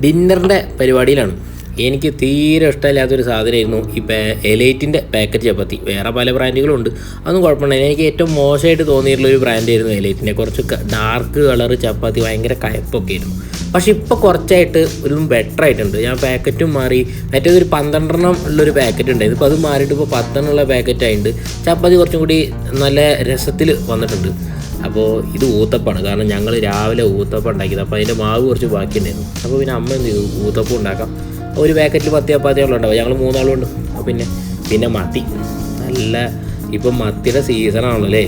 ഡിന്നറിൻ്റെ പരിപാടിയിലാണ്. എനിക്ക് തീരെ ഇഷ്ടമില്ലാത്തൊരു സാധനമായിരുന്നു ഈ എലൈറ്റിൻ്റെ പാക്കറ്റ് ചപ്പാത്തി. വേറെ പല ബ്രാൻഡുകളും ഉണ്ട്, അതൊന്നും കുഴപ്പമുണ്ടായില്ല. എനിക്ക് ഏറ്റവും മോശമായിട്ട് തോന്നിയിട്ടുള്ളൊരു ബ്രാൻഡായിരുന്നു എലൈറ്റിൻ്റെ. കുറച്ച് ഡാർക്ക് കളറ് ചപ്പാത്തി, ഭയങ്കര കയപ്പൊക്കെ ആയിരുന്നു. പക്ഷേ ഇപ്പോൾ കുറച്ചായിട്ട് ഒരു ബെറ്റർ ആയിട്ടുണ്ട്. ഞാൻ പാക്കറ്റും മാറി. മറ്റേതൊരു 12 ഉള്ളൊരു പാക്കറ്റ് ഉണ്ടായിരുന്നു, ഇപ്പോൾ അത് മാറിയിട്ട് ഇപ്പോൾ 10 ഉള്ള പാക്കറ്റ് ആയിട്ടുണ്ട്. ചപ്പാത്തി കുറച്ചും കൂടി നല്ല രസത്തിൽ വന്നിട്ടുണ്ട്. അപ്പോൾ ഇത് ഊത്തപ്പമാണ്, കാരണം ഞങ്ങൾ രാവിലെ ഊത്തപ്പം ഉണ്ടാക്കിയത്. അപ്പോൾ അതിൻ്റെ മാവ് കുറച്ച് ബാക്കിയുണ്ടായിരുന്നു. അപ്പോൾ പിന്നെ അമ്മ എന്ത് ചെയ്തു, ഊത്തപ്പം ഉണ്ടാക്കാം. ഒരു പാക്കറ്റിൽ 10 ചപ്പാത്തികളും ഉണ്ടാവും. ഞങ്ങൾ 3 ആളുണ്ട്. അപ്പോൾ പിന്നെ മത്തി നല്ല, ഇപ്പം മത്തിയുടെ സീസണാണല്ലോ അല്ലേ.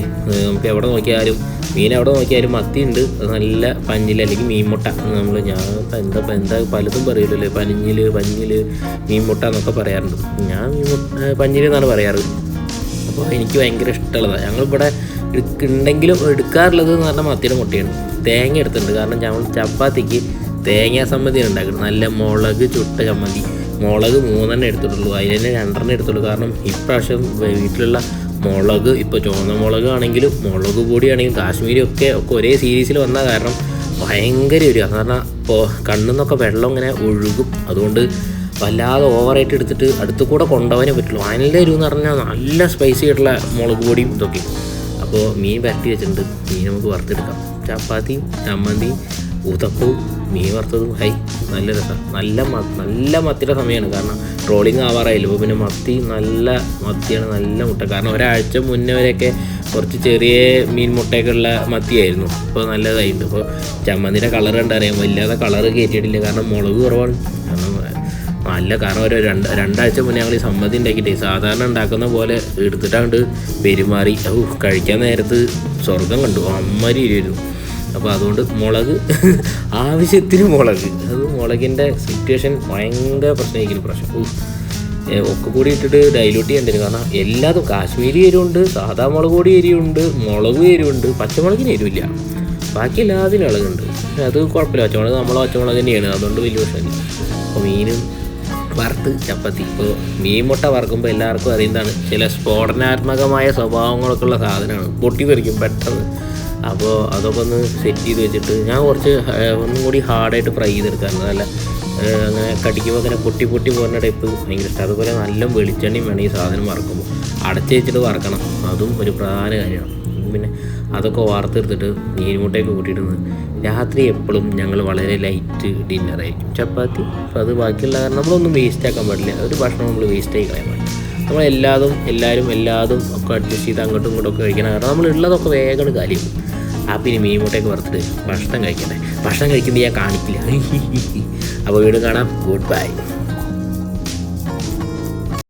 നമുക്ക് എവിടെ നോക്കിയാലും മീൻ, എവിടെ നോക്കിയാലും മത്തി ഉണ്ട്. നല്ല പഞ്ഞിൽ അല്ലെങ്കിൽ മീൻമുട്ട. ഞാൻ എന്താ പലതും പറയില്ലല്ലേ, പഞ്ഞിൽ മീൻമുട്ട എന്നൊക്കെ പറയാറുണ്ട്. ഞാൻ പഞ്ഞിൽ എന്നാണ് പറയാറ്. അപ്പോൾ എനിക്ക് ഭയങ്കര ഇഷ്ടമുള്ളതാണ്. ഞങ്ങളിവിടെ ഉണ്ടെങ്കിലും എടുക്കാറുള്ളത് എന്ന് പറഞ്ഞാൽ മത്തിയുടെ മുട്ടയാണ്. തേങ്ങ എടുത്തിട്ടുണ്ട്, കാരണം ഞങ്ങൾ ചപ്പാത്തിക്ക് തേങ്ങാ സമ്മതി ഉണ്ടാക്കണം. നല്ല മുളക് ചുട്ട ചമ്മന്തി. മുളക് 3 എടുത്തിട്ടുള്ളൂ, അതിൽ തന്നെ 2 എടുത്തുള്ളൂ. കാരണം ഇപ്രാവശ്യം വീട്ടിലുള്ള മുളക്, ഇപ്പോൾ ചുവന്ന മുളക് ആണെങ്കിലും മുളക് പൊടിയാണെങ്കിലും കാശ്മീരി ഒക്കെ ഒരേ സീരീസിൽ വന്ന കാരണം ഭയങ്കര എരിവാണ്. കാരണം ഇപ്പോൾ കണ്ണിൽ നിന്നൊക്കെ വെള്ളം ഇങ്ങനെ ഒഴുകും. അതുകൊണ്ട് വല്ലാതെ ഓവറായിട്ട് എടുത്തിട്ട് അടുത്ത് കൂടെ കൊണ്ടുപോകാനേ പറ്റുള്ളൂ. നല്ല എരിവെന്ന് പറഞ്ഞാൽ നല്ല സ്പൈസി ആയിട്ടുള്ള മുളക് പൊടിയും ഇതൊക്കെ. അപ്പോൾ മീൻ വരട്ടി വെച്ചിട്ടുണ്ട്, മീൻ നമുക്ക് വറുത്തെടുക്കാം. ചപ്പാത്തിയും ചമ്മന്തിയും ഊത്തപ്പവും മീൻ വറുത്തതും നല്ല രസം. നല്ല മത്തിയുടെ സമയമാണ്, കാരണം ട്രോളിങ് ആവാറായില്ല. അപ്പോൾ പിന്നെ നല്ല മത്തിയാണ്, നല്ല മുട്ട. കാരണം ഒരാഴ്ച മുന്നേ വരെയൊക്കെ കുറച്ച് ചെറിയ മീൻ മുട്ടയൊക്കെ ഉള്ള മത്തിയായിരുന്നു. ഇപ്പോൾ നല്ലതായിട്ടുണ്ട്. ഇപ്പോൾ ചമ്മന്തിയുടെ കളർ കണ്ടറിയാം, വല്ലാതെ കളറ് കയറ്റിയിട്ടില്ല, കാരണം മുളക് കുറവാണ്. കാരണം ഒരു രണ്ടാഴ്ച മുന്നേ ഞങ്ങൾ ഈ സമ്മതി ഉണ്ടാക്കിയിട്ടേ സാധാരണ ഉണ്ടാക്കുന്ന പോലെ എടുത്തിട്ടാണ്ട് പെരുമാറി. കഴിക്കാൻ നേരത്ത് സ്വർഗം കണ്ടു, അമ്മരി ഇരുന്നു. അപ്പോൾ അതുകൊണ്ട് മുളക് ആവശ്യത്തിന് മുളക്, അത് മുളകിൻ്റെ സിറ്റുവേഷൻ ഭയങ്കര പ്രശ്നമായിരിക്കും. ഒക്കെ കൂടി ഇട്ടിട്ട് ഡൈലൂട്ട് ചെയ്യേണ്ടി. കാരണം എല്ലാതും കാശ്മീരി എരിവുണ്ട്, സാധാ മുളക് പൊടി എരിവുണ്ട്, മുളക് എരിവുണ്ട്, പച്ചമുളകിന് എരിവില്ല. ബാക്കി എല്ലാത്തിനും ഇളകുണ്ട്. അത് കുഴപ്പമില്ല, പച്ചമുളക് നമ്മളെ പച്ചമുളക് തന്നെയാണ്, അതുകൊണ്ട് വലിയ പ്രശ്നമില്ല. അപ്പോൾ മീനും വറുത്ത് ചപ്പാത്തി. ഇപ്പോൾ മീൻ മുട്ട വറുക്കുമ്പോൾ എല്ലാവർക്കും അറിയുന്നതാണ്, ചില സ്ഫോടനാത്മകമായ സ്വഭാവങ്ങളൊക്കെ ഉള്ള സാധനമാണ്, പൊട്ടി തെറിക്കും പെട്ടെന്ന്. അപ്പോൾ അതൊക്കെ ഒന്ന് സെറ്റ് ചെയ്ത് വെച്ചിട്ട് ഞാൻ കുറച്ച് ഒന്നും കൂടി ഹാർഡായിട്ട് ഫ്രൈ ചെയ്തെടുക്കാറുണ്ട്. നല്ല അങ്ങനെ കടിക്കുമ്പോൾ അങ്ങനെ പൊട്ടി പോകുന്ന ടൈപ്പ് ഭയങ്കര ഇഷ്ടം. അതുപോലെ നല്ല വെളിച്ചെണ്ണയും വേണം ഈ സാധനം വറുക്കുമ്പോൾ. അടച്ച് വെച്ചിട്ട് വറുക്കണം, അതും ഒരു പ്രധാന കാര്യമാണ്. പിന്നെ അതൊക്കെ വാർത്തെടുത്തിട്ട് മീൻ മുട്ടയൊക്കെ കൂട്ടിയിടുന്നത്. രാത്രി എപ്പോഴും ഞങ്ങൾ വളരെ ലൈറ്റ് ഡിന്നറായിരിക്കും, ചപ്പാത്തി. അപ്പോൾ അത് ബാക്കിയുള്ള കാരണം നമ്മളൊന്നും വേസ്റ്റ് ആക്കാൻ പാടില്ല. ഒരു ഭക്ഷണം നമ്മൾ വേസ്റ്റ് ആയി കളയാൻ പാടില്ല. എല്ലാതും ഒക്കെ അഡ്ജസ്റ്റ് ചെയ്ത് അങ്ങോട്ടും ഇങ്ങോട്ടും ഒക്കെ കഴിക്കണം. കാരണം നമ്മളുള്ളതൊക്കെ വേഗം കാര്യം. പിന്നെ മീൻ മുട്ടയൊക്കെ വറുത്തിട്ട് ഭക്ഷണം കഴിക്കണ്ടേ. ഭക്ഷണം കഴിക്കുന്നത് ഞാൻ കാണിക്കില്ല. അപ്പോൾ വീണ്ടും കാണാം. Good bye.